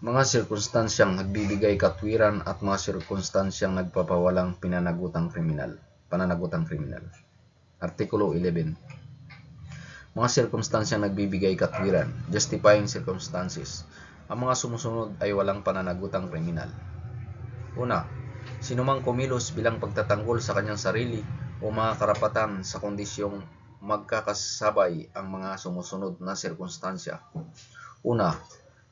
Mga sirkunstansyang nagbibigay katwiran at mga sirkunstansyang nagpapawalang pananagutang kriminal. Artikulo 11. Mga sirkunstansyang nagbibigay katwiran, justifying circumstances. Ang mga sumusunod ay walang pananagutang kriminal. Una, sinumang kumilos bilang pagtatanggol sa kanyang sarili o mga karapatan sa kondisyong magkakasabay ang mga sumusunod na sirkunstansya. Una,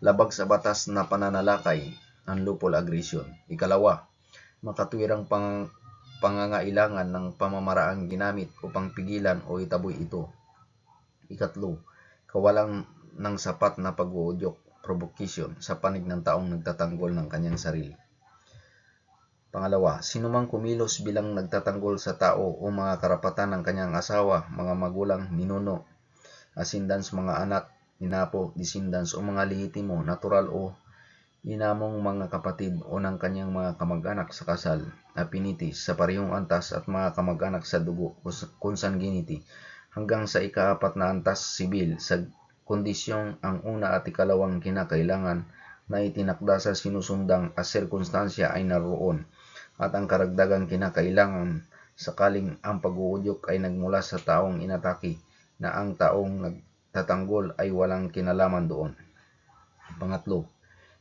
labag sa batas na pananalakay, unlawful aggression. Ikalawa, makatwirang pangangailangan ng pamamaraang ginamit upang pigilan o itaboy ito. Ikatlo, kawalan ng sapat na pag-uudyok, provocation, sa panig ng taong nagtatanggol ng kanyang sarili. Pangalawa, sinumang kumilos bilang nagtatanggol sa tao o mga karapatan ng kanyang asawa, mga magulang, ninuno, asindans, mga anak, inapo, descendants o mga lehitimo, natural o inamong mga kapatid o ng kanyang mga kamag-anak sa kasal, apinitis, sa parehong antas at mga kamag-anak sa dugo, consanguinity, hanggang sa ikaapat na antas sibil sa kondisyong ang una at ikalawang kinakailangan na itinakda sa sinusundang sirkunstansya ay naroon, at ang karagdagang kinakailangan sakaling ang pag-uudyok ay nagmula sa taong inatake na ang taong nagtatanggol ay walang kinalaman doon. Pangatlo,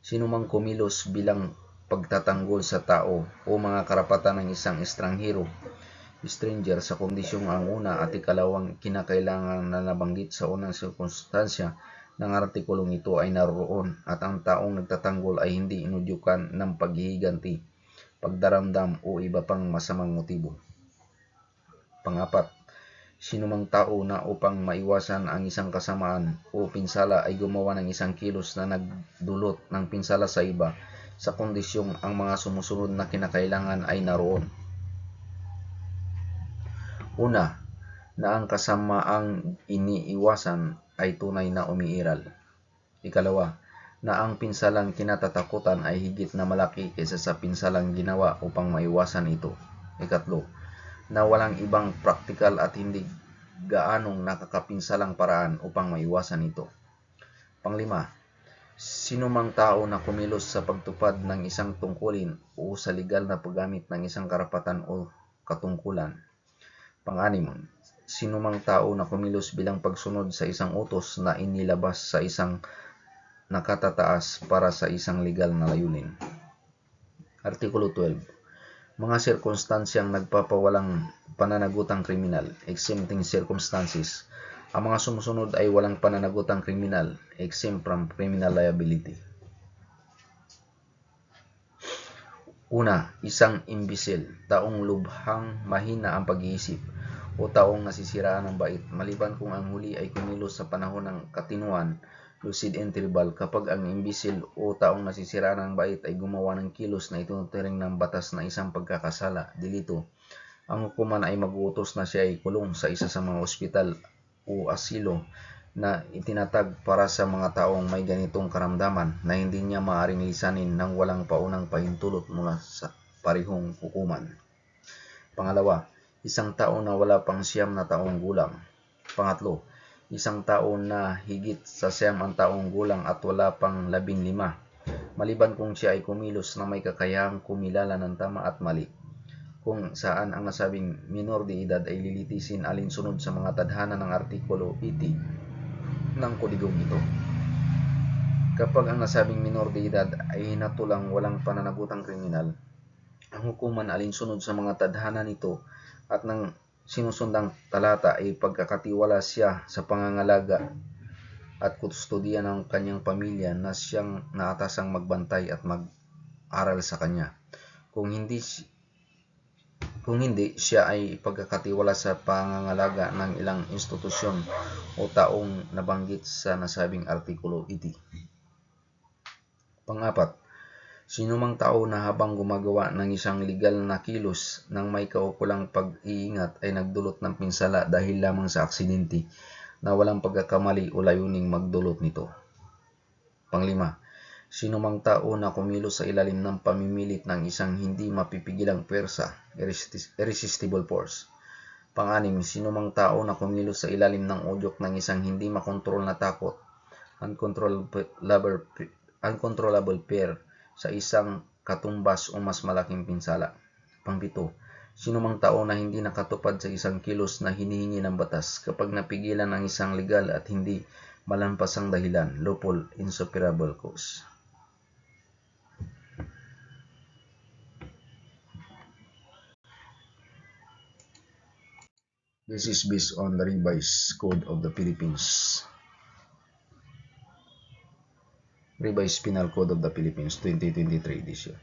sinumang kumilos bilang pagtatanggol sa tao o mga karapatan ng isang stranger sa kondisyong ang una at ikalawang kinakailangan na nabanggit sa unang sirkunstansya ng artikulong ito ay naroon at ang taong nagtatanggol ay hindi inudyukan ng paghihiganti, pagdaramdam o iba pang masamang motibo. Pangapat, sinumang tao na upang maiwasan ang isang kasamaan o pinsala ay gumawa ng isang kilos na nagdulot ng pinsala sa iba sa kondisyong ang mga sumusunod na kinakailangan ay naroon. Una, na ang kasamaang iniiwasan ay tunay na umiiral. Ikalawa, na ang pinsalang kinatatakutan ay higit na malaki kaysa sa pinsalang ginawa upang maiwasan ito. Ikatlo, na walang ibang praktikal at hindi gaanong nakakapinsalang paraan upang maiwasan ito. Panglima, sinumang tao na kumilos sa pagtupad ng isang tungkulin o sa legal na paggamit ng isang karapatan o katungkulan. Pang-anim, sinumang tao na kumilos bilang pagsunod sa isang utos na inilabas sa isang nakatataas para sa isang legal na layunin. Artikulo 12. Mga sirkunstansyang nagpapawalang pananagutang kriminal, exempting circumstances. Ang mga sumusunod ay walang pananagutang kriminal, exempt from criminal liability. Una, isang imbisil, taong lubhang mahina ang pag-iisip o taong nasisiraan ng bait, maliban kung ang huli ay kumilos sa panahon ng katinuan, lucid interval. Kapag ang imbisil o taong nasisiraan ng bait ay gumawa ng kilos na itinuturing ng batas na isang pagkakasala, delito, ang hukuman ay mag-uutos na siya ay kulong sa isa sa mga ospital o asilo na itinatag para sa mga taong may ganitong karamdaman na hindi niya maaaring lisanin nang walang paunang pahintulot mula sa parehong hukuman. Pangalawa, isang tao na wala pang 9 na taong gulang. Pangatlo, isang tao na higit sa 9 ang taong gulang at wala pang 15, maliban kung siya ay kumilos na may kakayahang kumilala ng tama at mali, kung saan ang nasabing minor de edad ay lilitisin alinsunod sa mga tadhana ng Artikulo 80 ng kodigong ito. Kapag ang nasabing minor de edad ay hinatulang walang pananagutang kriminal, ang hukuman alinsunod sa mga tadhana nito at ng sinusundang talata ay pagkakatiwala siya sa pangangalaga at kustodiya ng kanyang pamilya na siyang naatasang magbantay at mag-aral sa kanya. Kung hindi, siya ay pagkakatiwala sa pangangalaga ng ilang institusyon o taong nabanggit sa nasabing Artikulo 80. Pang-apat, sinumang tao na habang gumagawa ng isang legal na kilos ng may kaukulang pag-iingat ay nagdulot ng pinsala dahil lamang sa aksidente na walang pagkakamali o layuning magdulot nito. Panglima, sinumang tao na kumilos sa ilalim ng pamimilit ng isang hindi mapipigilang puwersa, irresistible force. Pang-anim, sinumang tao na kumilos sa ilalim ng udyok ng isang hindi makontrol na takot, uncontrollable uncontrollable fear sa isang katumbas o mas malaking pinsala. Pang-7, sinumang tao na hindi nakatupad sa isang kilos na hinihingi ng batas kapag napigilan ang isang legal at hindi malampasang dahilan, lawful insuperable cause. This is based on the Revised Code of the Philippines. Revised Penal Code of the Philippines 2023 edition.